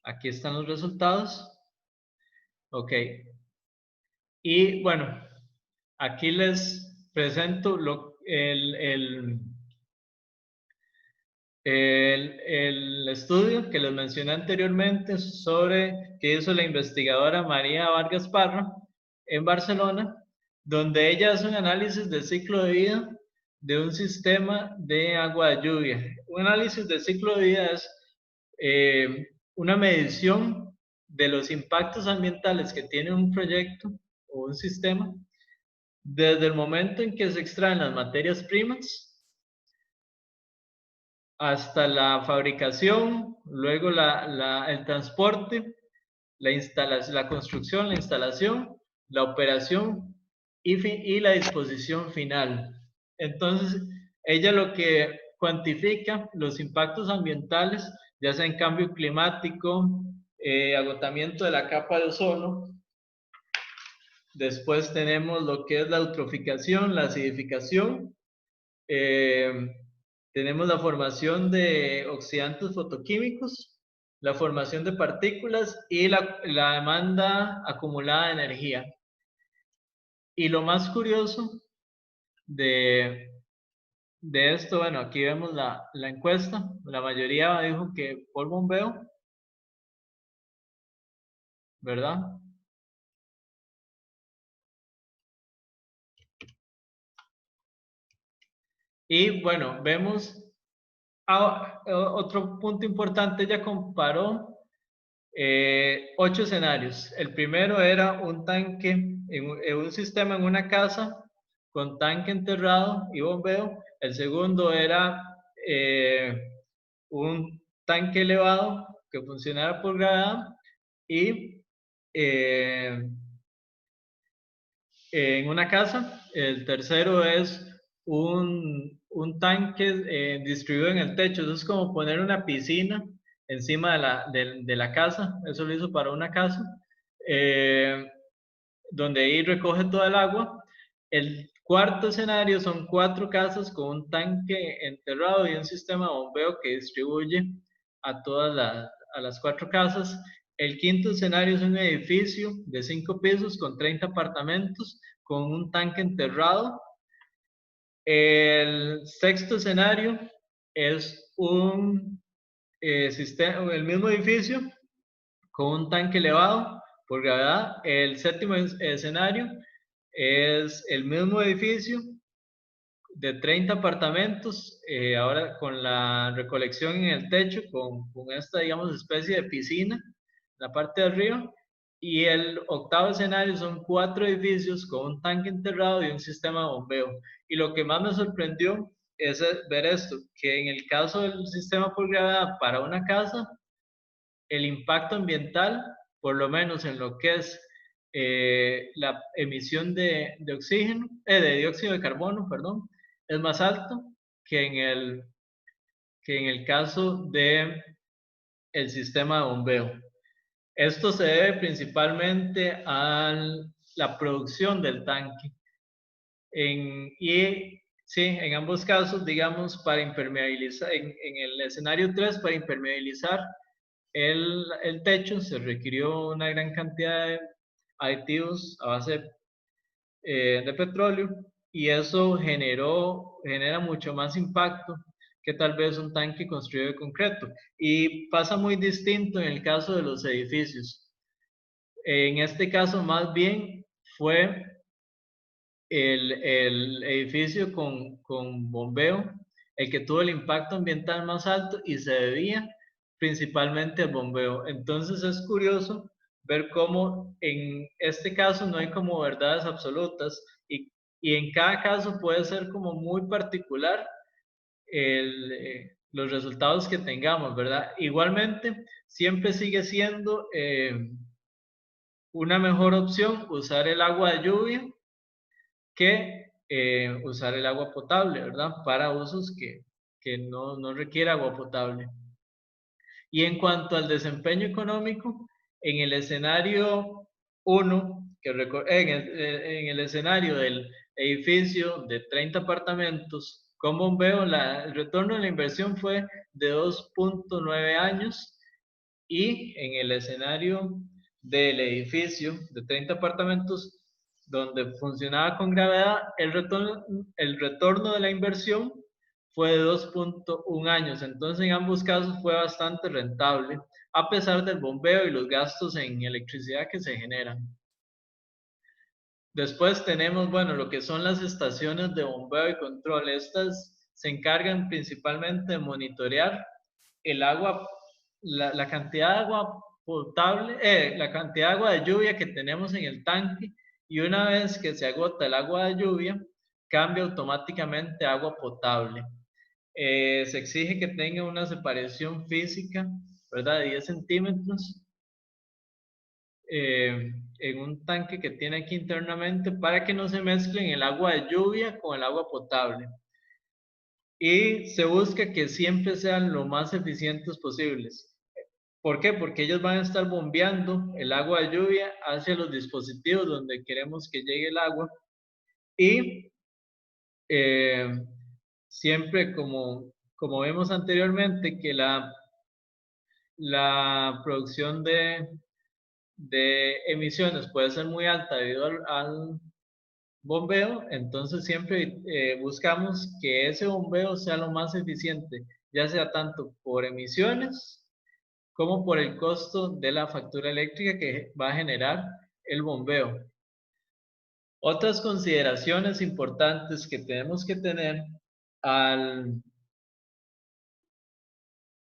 Aquí están los resultados. Ok. Y bueno, aquí les presento el estudio que les mencioné anteriormente que hizo la investigadora María Vargas Parra en Barcelona, donde ella hace un análisis del ciclo de vida de un sistema de agua de lluvia. Un análisis del ciclo de vida es una medición de los impactos ambientales que tiene un proyecto o un sistema desde el momento en que se extraen las materias primas hasta la fabricación, luego el transporte, la construcción, la instalación, la operación y la disposición final. Entonces, ella lo que cuantifica los impactos ambientales, ya sea en cambio climático, agotamiento de la capa de ozono. Después tenemos lo que es la eutroficación, la acidificación. Tenemos la formación de oxidantes fotoquímicos, la formación de partículas y la demanda acumulada de energía. Y lo más curioso de esto, bueno, aquí vemos la encuesta. La mayoría dijo que por bombeo, ¿verdad? Y bueno, vemos otro punto importante, ella comparó 8 escenarios. El primero era un tanque, en un sistema en una casa con tanque enterrado y bombeo. El segundo era un tanque elevado que funcionara por gravedad y en una casa. El tercero es un tanque distribuido en el techo. Eso es como poner una piscina encima de la casa. Eso lo hizo para una casa, eh, donde ahí recoge todo el agua. El cuarto escenario son 4 casas con un tanque enterrado y un sistema de bombeo que distribuye a las 4 casas. El quinto escenario es un edificio de 5 pisos con 30 apartamentos con un tanque enterrado. El sexto escenario es un el mismo edificio con un tanque elevado por gravedad. El séptimo escenario es el mismo edificio de 30 apartamentos, ahora con la recolección en el techo, con esta, digamos, especie de piscina, la parte de arriba. Y el octavo escenario son 4 edificios con un tanque enterrado y un sistema de bombeo. Y lo que más me sorprendió es ver esto, que en el caso del sistema por gravedad para una casa, el impacto ambiental, por lo menos en lo que es la emisión de oxígeno, de dióxido de carbono, perdón, es más alto que en el caso de el sistema de bombeo. Esto se debe principalmente a la producción del tanque. Y sí, en ambos casos, digamos, para impermeabilizar, en el escenario 3, para impermeabilizar el techo se requirió una gran cantidad de aditivos a base de petróleo, y eso genera mucho más impacto que tal vez un tanque construido de concreto. Y pasa muy distinto en el caso de los edificios. En este caso, más bien fue el edificio con bombeo el que tuvo el impacto ambiental más alto, y se debía principalmente al bombeo. Entonces es curioso ver cómo en este caso no hay como verdades absolutas, y en cada caso puede ser como muy particular los resultados que tengamos, ¿verdad? Igualmente, siempre sigue siendo una mejor opción usar el agua de lluvia que usar el agua potable, ¿verdad? Para usos que no requiere agua potable. Y en cuanto al desempeño económico, en el escenario 1, en el escenario del edificio de 30 apartamentos con bombeo, el retorno de la inversión fue de 2.9 años, y en el escenario del edificio de 30 apartamentos donde funcionaba con gravedad, el retorno de la inversión fue de 2.1 años. Entonces, en ambos casos fue bastante rentable, a pesar del bombeo y los gastos en electricidad que se generan. Después tenemos, bueno, lo que son las estaciones de bombeo y control. Estas se encargan principalmente de monitorear el agua, la cantidad de agua potable, la cantidad de agua de lluvia que tenemos en el tanque, y una vez que se agota el agua de lluvia, cambia automáticamente a agua potable. Se exige que tenga una separación física, ¿verdad? De 10 centímetros en un tanque que tiene aquí internamente, para que no se mezclen el agua de lluvia con el agua potable. Y se busca que siempre sean lo más eficientes posibles. ¿Por qué? Porque ellos van a estar bombeando el agua de lluvia hacia los dispositivos donde queremos que llegue el agua, y eh, siempre, como vemos anteriormente, que la producción de emisiones puede ser muy alta debido al bombeo. Entonces siempre buscamos que ese bombeo sea lo más eficiente, ya sea tanto por emisiones como por el costo de la factura eléctrica que va a generar el bombeo. Otras consideraciones importantes que tenemos que tener al,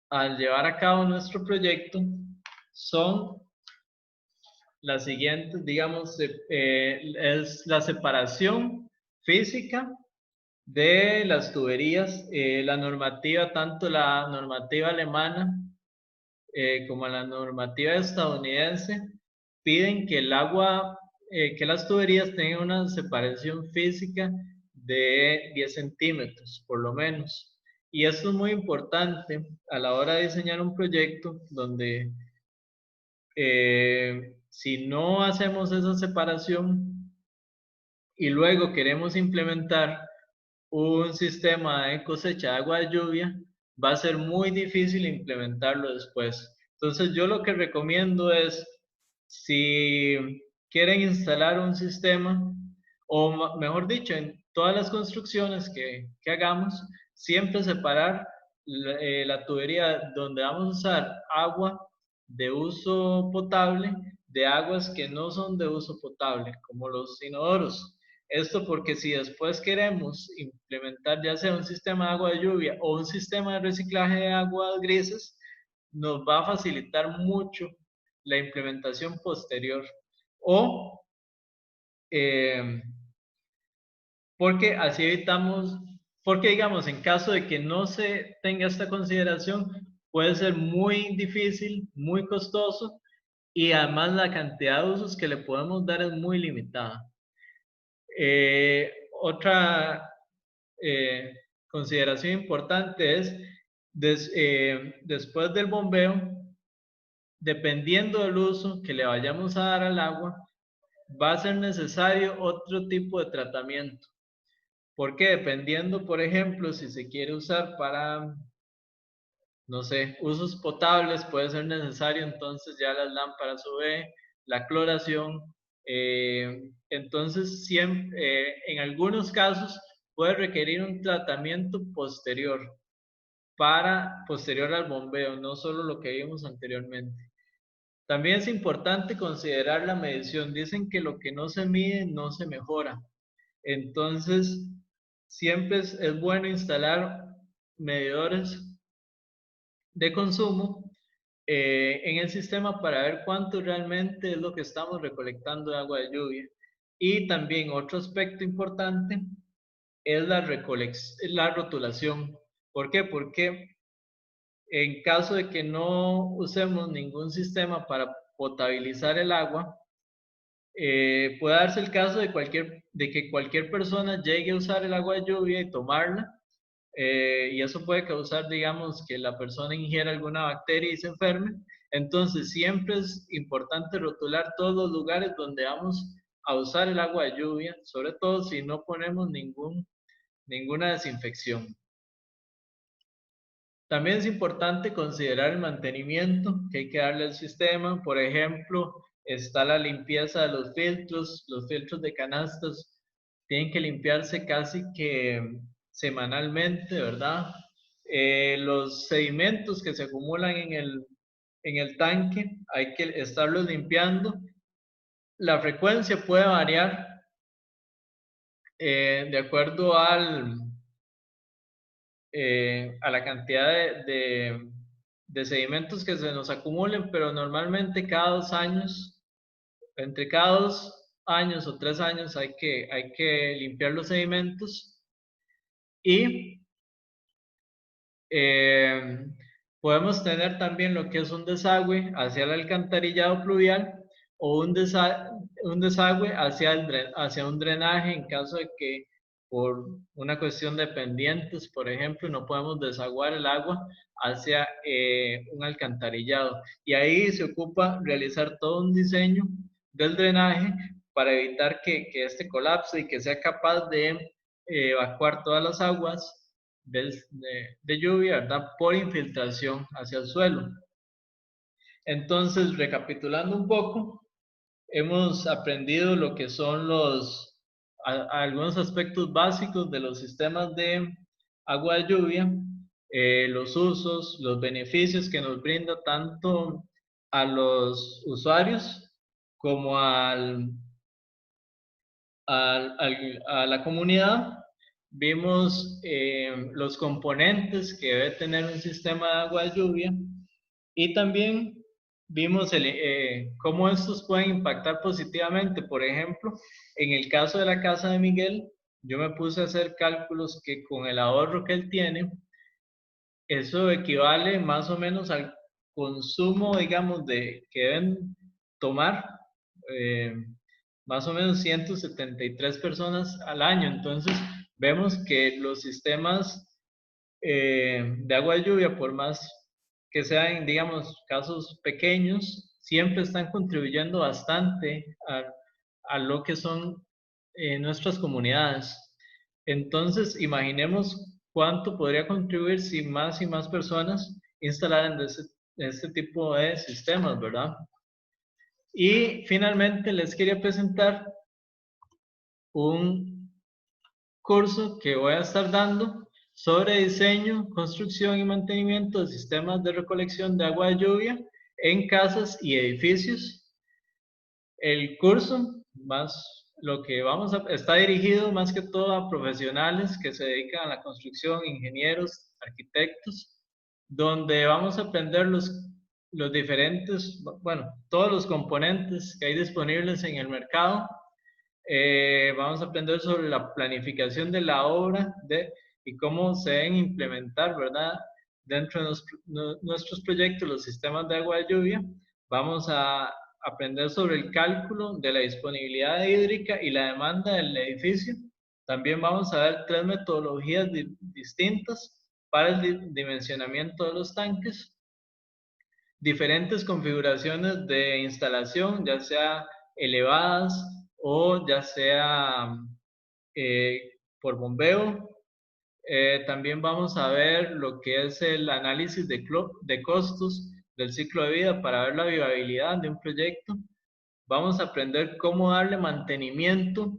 al llevar a cabo nuestro proyecto son las siguientes, digamos, es la separación física de las tuberías. La normativa, tanto la normativa alemana como la normativa estadounidense, piden que el agua, que las tuberías tengan una separación física de 10 centímetros, por lo menos. Y esto es muy importante a la hora de diseñar un proyecto donde si no hacemos esa separación y luego queremos implementar un sistema de cosecha de agua de lluvia, va a ser muy difícil implementarlo después. Entonces yo lo que recomiendo es, si quieren instalar un sistema, o mejor dicho, en todas las construcciones que hagamos, siempre separar la tubería donde vamos a usar agua de uso potable de aguas que no son de uso potable, como los inodoros. Esto porque si después queremos implementar ya sea un sistema de agua de lluvia o un sistema de reciclaje de aguas grises, nos va a facilitar mucho la implementación posterior. O eh, porque así evitamos, porque digamos, en caso de que no se tenga esta consideración, puede ser muy difícil, muy costoso y además la cantidad de usos que le podemos dar es muy limitada. Otra consideración importante es, después del bombeo, dependiendo del uso que le vayamos a dar al agua, va a ser necesario otro tipo de tratamiento. Porque dependiendo, por ejemplo, si se quiere usar para, no sé, usos potables, puede ser necesario entonces ya las lámparas UV, la cloración. Entonces, siempre, en algunos casos puede requerir un tratamiento posterior al bombeo, no solo lo que vimos anteriormente. También es importante considerar la medición. Dicen que lo que no se mide no se mejora. Entonces, siempre es bueno instalar medidores de consumo en el sistema para ver cuánto realmente es lo que estamos recolectando de agua de lluvia. Y también otro aspecto importante es la rotulación. ¿Por qué? Porque en caso de que no usemos ningún sistema para potabilizar el agua, puede darse el caso de que cualquier persona llegue a usar el agua de lluvia y tomarla, y eso puede causar, digamos, que la persona ingiera alguna bacteria y se enferme. Entonces, siempre es importante rotular todos los lugares donde vamos a usar el agua de lluvia, sobre todo si no ponemos ninguna desinfección. También es importante considerar el mantenimiento que hay que darle al sistema. Por ejemplo, está la limpieza de los filtros de canastas tienen que limpiarse casi que semanalmente, ¿verdad? Los sedimentos que se acumulan en el tanque hay que estarlos limpiando. La frecuencia puede variar de acuerdo a la cantidad de sedimentos que se nos acumulen, pero normalmente cada 2 años, entre cada 2 años o 3 años hay que limpiar los sedimentos y podemos tener también lo que es un desagüe hacia el alcantarillado pluvial o un desagüe hacia un drenaje en caso de que por una cuestión de pendientes, por ejemplo, no podemos desaguar el agua hacia un alcantarillado. Y ahí se ocupa realizar todo un diseño del drenaje para evitar que este colapse y que sea capaz de evacuar todas las aguas de lluvia, ¿verdad? Por infiltración hacia el suelo. Entonces, recapitulando un poco, hemos aprendido lo que son algunos aspectos básicos de los sistemas de agua de lluvia, los usos, los beneficios que nos brinda tanto a los usuarios como a la comunidad. Vimos los componentes que debe tener un sistema de agua de lluvia y también vimos cómo estos pueden impactar positivamente. Por ejemplo, en el caso de la casa de Miguel, yo me puse a hacer cálculos que con el ahorro que él tiene, eso equivale más o menos al consumo, digamos, que deben tomar eh, más o menos 173 personas al año. Entonces, vemos que los sistemas de agua de lluvia, por más que sean, digamos, casos pequeños, siempre están contribuyendo bastante a lo que son nuestras comunidades. Entonces, imaginemos cuánto podría contribuir si más y más personas instalaran este tipo de sistemas, ¿verdad? Y finalmente les quería presentar un curso que voy a estar dando sobre diseño, construcción y mantenimiento de sistemas de recolección de agua de lluvia en casas y edificios. El curso, más lo que está dirigido más que todo a profesionales que se dedican a la construcción, ingenieros, arquitectos, donde vamos a aprender los diferentes, bueno, todos los componentes que hay disponibles en el mercado. Vamos a aprender sobre la planificación de la obra y cómo se deben implementar, ¿verdad? Dentro de nuestros proyectos, los sistemas de agua de lluvia. Vamos a aprender sobre el cálculo de la disponibilidad hídrica y la demanda del edificio. También vamos a ver 3 metodologías distintas para el dimensionamiento de los tanques, diferentes configuraciones de instalación, ya sea elevadas o ya sea por bombeo. También vamos a ver lo que es el análisis de costos del ciclo de vida para ver la viabilidad de un proyecto. Vamos a aprender cómo darle mantenimiento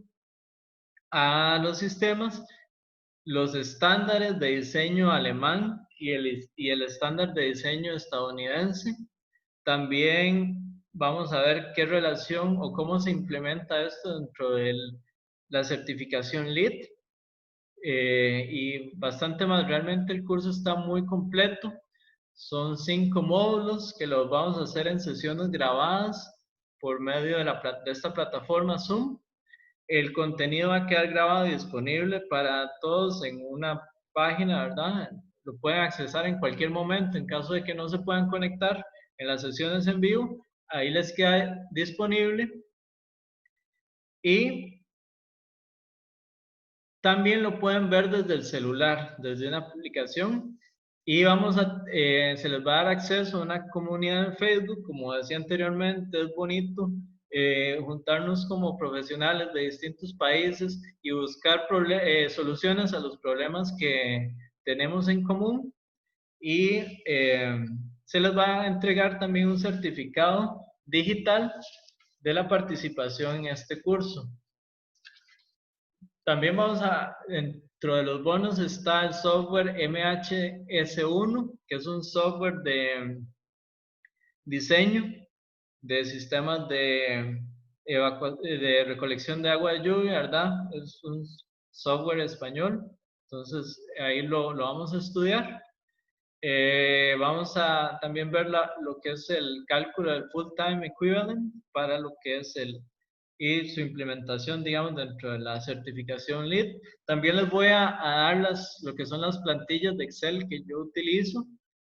a los sistemas, los estándares de diseño alemán y el estándar de diseño estadounidense. También vamos a ver qué relación o cómo se implementa esto dentro de la certificación LEED. Y bastante más. Realmente el curso está muy completo. Son 5 módulos que los vamos a hacer en sesiones grabadas por medio de esta plataforma Zoom. El contenido va a quedar grabado y disponible para todos en una página, ¿verdad? Lo pueden accesar en cualquier momento. En caso de que no se puedan conectar en las sesiones en vivo, ahí les queda disponible. Y también lo pueden ver desde el celular, desde una aplicación. Y se les va a dar acceso a una comunidad en Facebook, como decía anteriormente. Es bonito juntarnos como profesionales de distintos países y buscar soluciones a los problemas que tenemos en común. Y se les va a entregar también un certificado digital de la participación en este curso. También dentro de los bonos está el software MHS1, que es un software de diseño de sistemas de recolección de agua de lluvia, ¿verdad? Es un software español, entonces ahí lo vamos a estudiar. Vamos a también ver lo que es el cálculo del full-time equivalent para lo que es y su implementación, digamos, dentro de la certificación LEED. También les voy a dar lo que son las plantillas de Excel que yo utilizo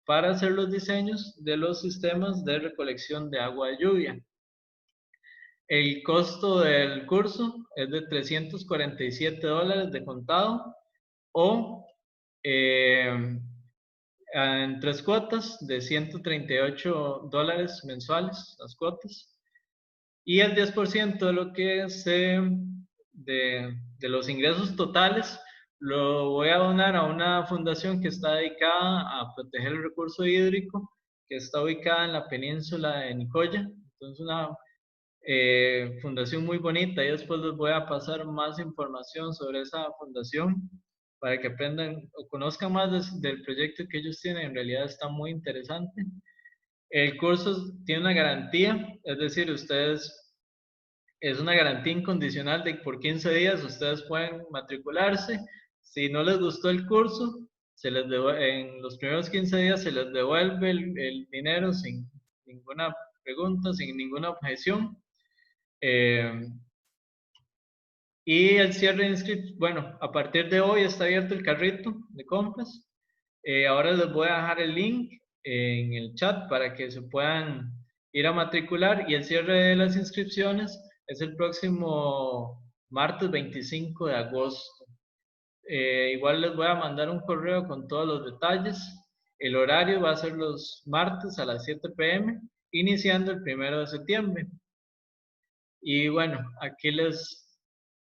para hacer los diseños de los sistemas de recolección de agua de lluvia. El costo del curso es de $347 de contado o en 3 cuotas de $138 mensuales, las cuotas. Y el 10% de lo que de los ingresos totales lo voy a donar a una fundación que está dedicada a proteger el recurso hídrico, que está ubicada en la península de Nicoya. Entonces, una fundación muy bonita, y después les voy a pasar más información sobre esa fundación para que aprendan o conozcan más del proyecto que ellos tienen. En realidad está muy interesante. El curso tiene una garantía, es decir, es una garantía incondicional de que por 15 días ustedes pueden matricularse. Si no les gustó el curso, en los primeros 15 días se les devuelve el dinero sin ninguna pregunta, sin ninguna objeción. Y el cierre de inscripción, bueno, a partir de hoy está abierto el carrito de compras. Ahora les voy a dejar el link en el chat para que se puedan ir a matricular, y el cierre de las inscripciones es el próximo martes 25 de agosto. Igual les voy a mandar un correo con todos los detalles. El horario va a ser los martes a las 7 p.m., iniciando el 1 de septiembre. Y bueno, aquí les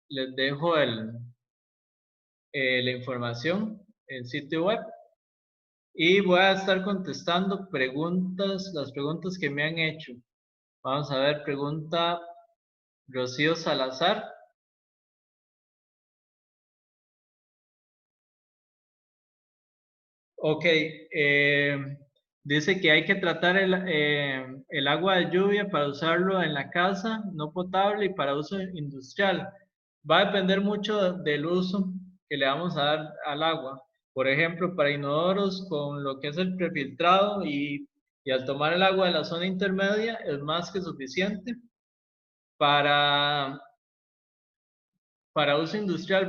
dejo la información, el sitio web, y voy a estar contestando las preguntas que me han hecho. Vamos a ver, pregunta Rocío Salazar. Ok, dice que hay que tratar el agua de lluvia para usarlo en la casa, no potable y para uso industrial. Va a depender mucho del uso que le vamos a dar al agua. Por ejemplo, para inodoros con lo que es el prefiltrado y al tomar el agua de la zona intermedia es más que suficiente. Para, para uso industrial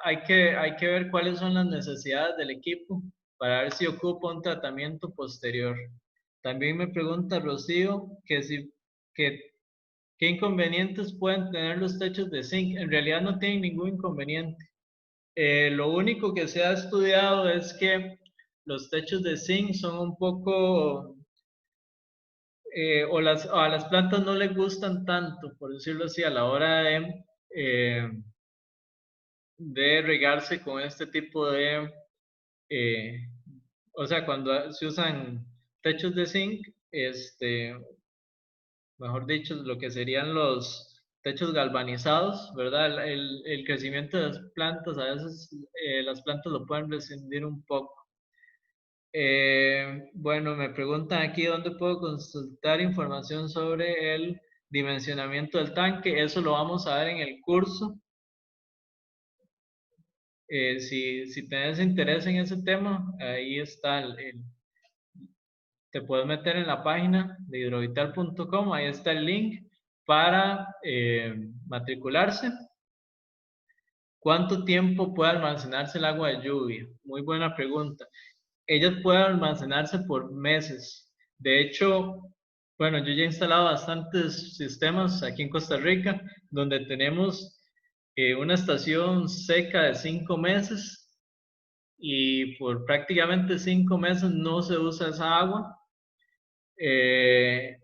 hay que ver cuáles son las necesidades del equipo para ver si ocupa un tratamiento posterior. También me pregunta Rocío que, qué inconvenientes pueden tener los techos de zinc. En realidad no tienen ningún inconveniente. Lo único que se ha estudiado es que los techos de zinc son un poco, o a las plantas no les gustan tanto, por decirlo así, a la hora eh, de regarse con este tipo eh, o sea, cuando se usan techos de zinc, mejor dicho, lo que serían los techos galvanizados, ¿verdad? El crecimiento de las plantas, a veces las plantas lo pueden resistir un poco. Bueno, me preguntan aquí dónde puedo consultar información sobre el dimensionamiento del tanque. Eso lo vamos a ver en el curso. Si tenés interés en ese tema, ahí está te puedes meter en la página de hidrovital.com, ahí está el link para matricularse. ¿Cuánto tiempo puede almacenarse el agua de lluvia? Muy buena pregunta. Ellas pueden almacenarse por meses. De hecho, bueno, yo ya he instalado bastantes sistemas aquí en Costa Rica, donde tenemos una estación seca de 5 meses y por prácticamente 5 meses no se usa esa agua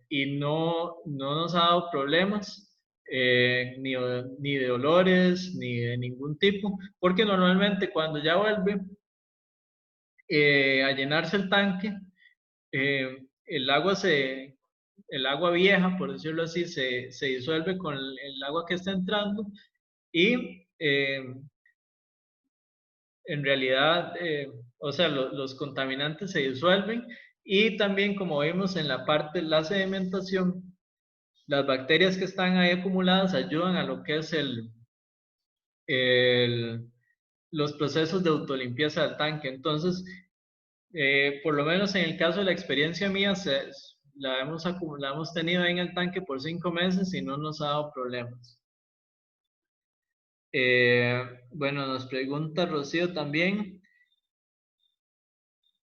y no nos ha dado problemas, ni de olores, ni de ningún tipo, porque normalmente cuando ya vuelve a llenarse el tanque, el agua el agua vieja, por decirlo así, se disuelve con el agua que está entrando y en realidad, o sea, los contaminantes se disuelven y también, como vimos en la parte de la sedimentación, las bacterias que están ahí acumuladas ayudan a lo que es el- los procesos de autolimpieza del tanque. Entonces, por lo menos en el caso de la experiencia mía, la hemos tenido ahí en el tanque por 5 meses y no nos ha dado problemas. Bueno, nos pregunta Rocío también,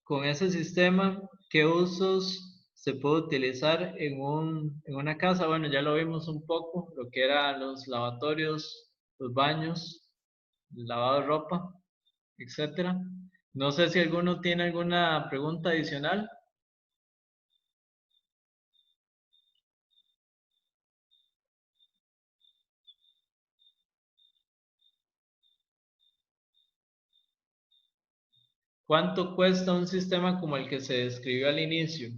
con ese sistema, ¿qué usos se puede utilizar en una casa? Bueno, ya lo vimos un poco, lo que eran los lavatorios, los baños, el lavado de ropa, etcétera. No sé si alguno tiene alguna pregunta adicional. ¿Cuánto cuesta un sistema como el que se describió al inicio?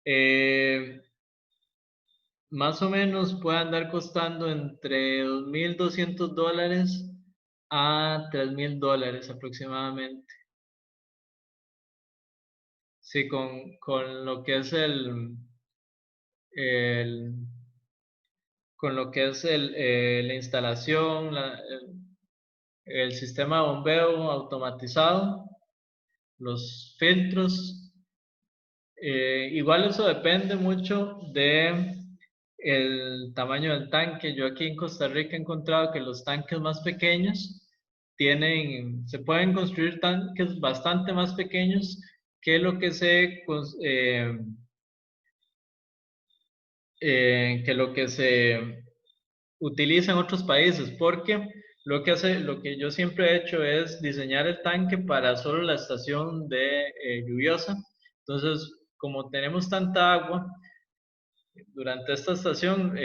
Eh, Más o menos puede andar costando entre $2,200 a $3,000 aproximadamente. Sí, con lo que es el- con lo que es la instalación, el sistema de bombeo automatizado, los filtros. Igual eso depende mucho de el tamaño del tanque. Yo aquí en Costa Rica he encontrado que los tanques más pequeños se pueden construir tanques bastante más pequeños que lo que que lo que se utiliza en otros países, porque lo que yo siempre he hecho es diseñar el tanque para solo la estación de lluviosa. Entonces, como tenemos tanta agua, durante esta estación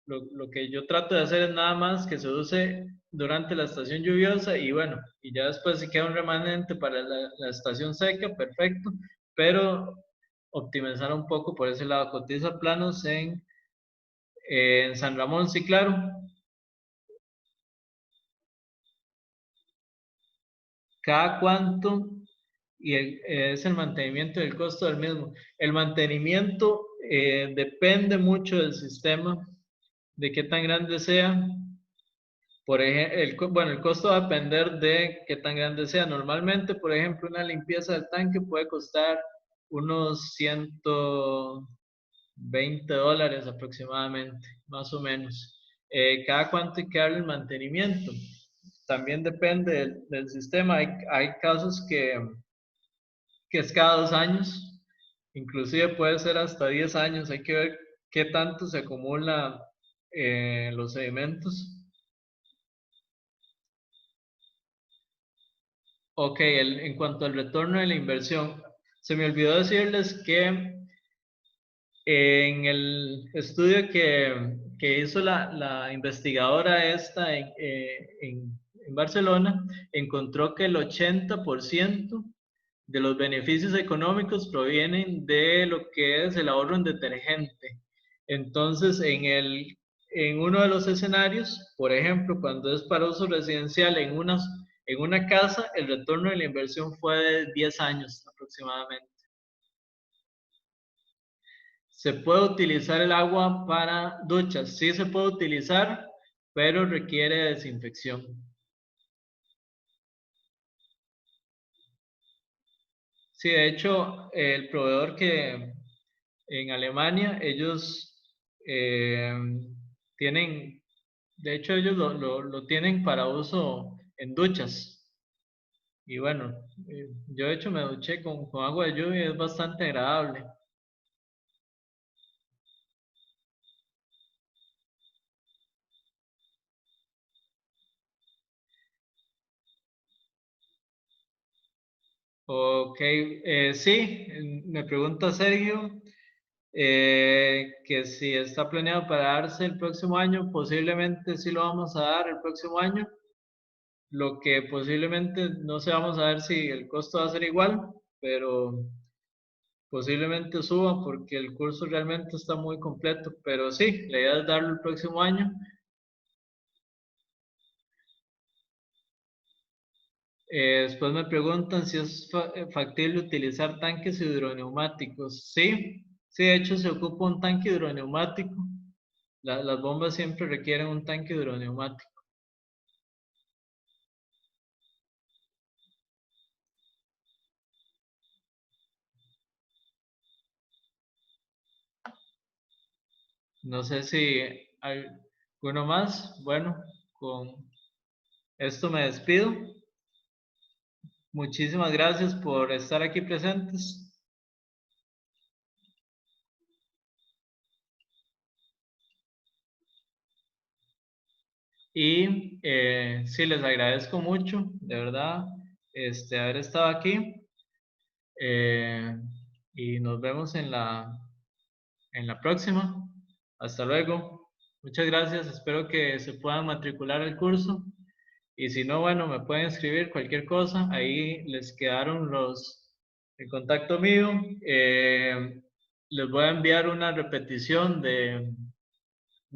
lo que yo trato de hacer es nada más que se use durante la estación lluviosa y bueno, y ya después si queda un remanente para la estación seca, perfecto, pero optimizar un poco por ese lado. Cotiza planos en San Ramón, sí, claro. ¿Cada cuánto y es el mantenimiento y el costo del mismo. El mantenimiento depende mucho del sistema, de qué tan grande sea. Por ejemplo, bueno, el costo va a depender de qué tan grande sea. Normalmente, por ejemplo, una limpieza del tanque puede costar unos $120 aproximadamente, más o menos. Cada cuánto hay que darle el mantenimiento. También depende del sistema. Hay casos que es cada 2 años, inclusive puede ser hasta 10 años. Hay que ver qué tanto se acumula los sedimentos. Ok, en cuanto al retorno de la inversión, se me olvidó decirles que en el estudio que hizo la investigadora esta en Barcelona, encontró que el 80% de los beneficios económicos provienen de lo que es el ahorro en detergente. Entonces, en uno de los escenarios, por ejemplo, cuando es para uso residencial en una casa, el retorno de la inversión fue de 10 años aproximadamente. ¿Se puede utilizar el agua para duchas? Sí se puede utilizar, pero requiere desinfección. Sí, de hecho, el proveedor que en Alemania, ellos eh, tienen, de hecho, ellos lo tienen para uso en duchas. Y bueno, yo de hecho me duché con agua de lluvia y es bastante agradable. Ok, sí, me pregunta Sergio que si está planeado para darse el próximo año, posiblemente sí lo vamos a dar el próximo año. Lo que posiblemente no sé, vamos a ver si el costo va a ser igual, pero posiblemente suba porque el curso realmente está muy completo. Pero sí, la idea es darlo el próximo año. Después me preguntan si es factible utilizar tanques hidroneumáticos. Sí, sí, de hecho se ocupa un tanque hidroneumático. Las bombas siempre requieren un tanque hidroneumático. No sé si hay alguno más. Bueno, con esto me despido. Muchísimas gracias por estar aquí presentes. Y sí, les agradezco mucho, de verdad, haber estado aquí. Eh, y nos vemos en la próxima. Hasta luego. Muchas gracias. Espero que se puedan matricular al curso. Y si no, bueno, me pueden escribir cualquier cosa. Ahí les quedaron el contacto mío. Les voy a enviar una repetición de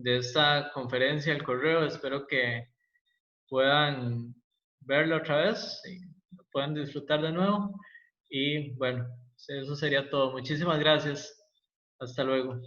esta conferencia al correo. Espero que puedan verlo otra vez y lo puedan disfrutar de nuevo. Y bueno, eso sería todo. Muchísimas gracias. Hasta luego.